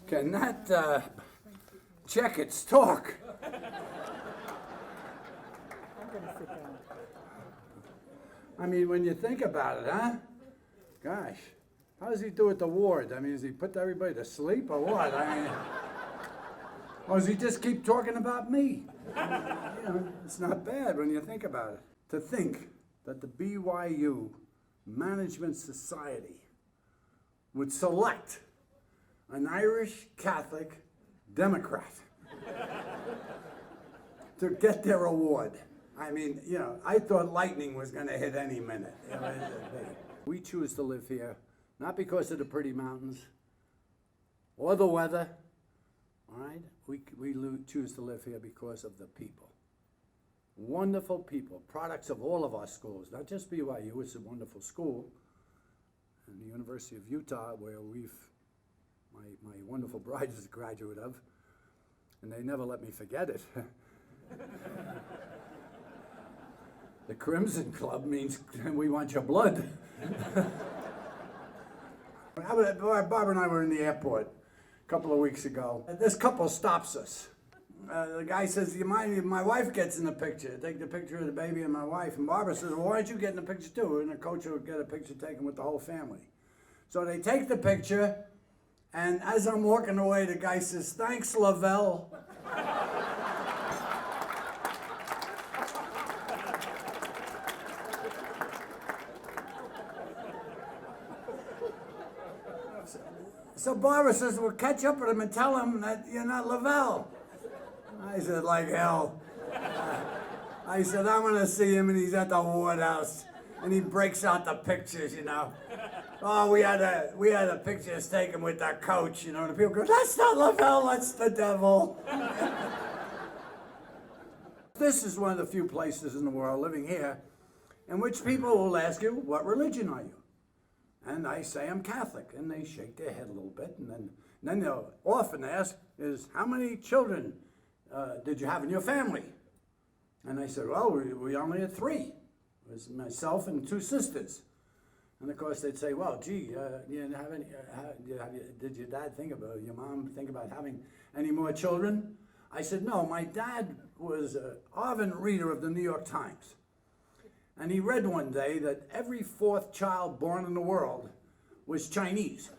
Can that check its talk? I'm going to sit down. I mean, when you think about it, huh? Gosh, how does he do at the ward? I mean, does he put everybody to sleep or what? I mean, or does he just keep talking about me? You know, it's not bad when you think about it. To think that the BYU Management Society would select an Irish Catholic Democrat to get their award. I mean, you know, I thought lightning was going to hit any minute. We choose to live here, not because of the pretty mountains or the weather, all right? We choose to live here because of the people. Wonderful people, products of all of our schools, not just BYU, it's a wonderful school, and the University of Utah, where my wonderful bride is a graduate of, and they never let me forget it. The Crimson Club means we want your blood. Barbara and I were in the airport a couple of weeks ago. This couple stops us. The guy says, "Do you mind if my wife gets in the picture? Take the picture of the baby and my wife." And Barbara says, "Well, why don't you get in the picture too?" And the coach will get a picture taken with the whole family. So they take the picture, and as I'm walking away, the guy says, "Thanks, Lavelle." So Barbara says, "Well, catch up with him and tell him that you're not Lavelle." I said, "Like hell." I said, "I'm going to see him, and he's at the ward house." And he breaks out the pictures, you know. "Oh, we had a pictures taken with our coach, you know." And the people go, "That's not Lavelle, that's the devil." This is one of the few places in the world, living here, in which people will ask you, "What religion are you?" And I say, "I'm Catholic." And they shake their head a little bit. And then they'll often ask, "How many children did you have in your family?" And I said, "Well, we only had 3. It was myself and 2 sisters." And of course they'd say, "Well, gee, you didn't have any, did your dad think about, your mom think about having any more children?" I said, "No, my dad was an ardent reader of the New York Times. And he read one day that every 4th child born in the world was Chinese."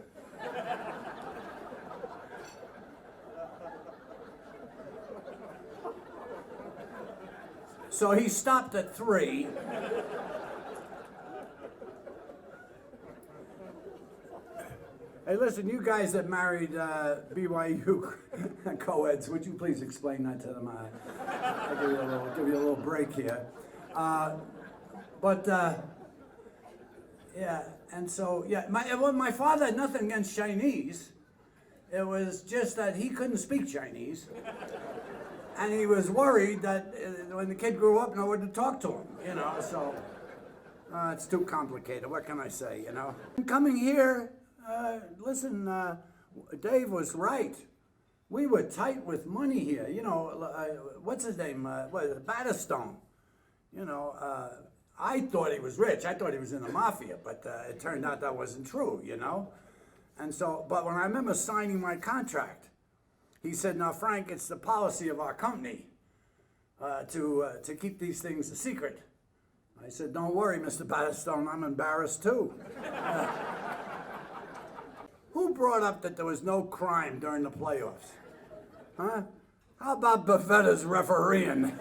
So he stopped at 3. Hey, listen, you guys that married BYU co-eds, would you please explain that to them? I'll give you a little break here. Yeah, and so, yeah, my father had nothing against Chinese. It was just that he couldn't speak Chinese. And he was worried that when the kid grew up, no one would talk to him, you know, so it's too complicated. What can I say, you know? Coming here, listen, Dave was right. We were tight with money here. You know, what's his name? Battistone. You know, I thought he was rich. I thought he was in the mafia, but it turned out that wasn't true, you know? And so, but when I remember signing my contract, he said, "Now, Frank, it's the policy of our company to keep these things a secret." I said, "Don't worry, Mr. Battistone, I'm embarrassed too." Who brought up that there was no crime during the playoffs? Huh? How about Bavetta's refereeing?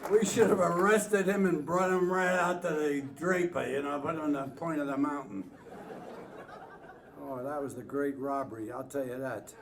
We should have arrested him and brought him right out to the Draper, you know, put him on the point of the mountain. Oh, that was the great robbery, I'll tell you that.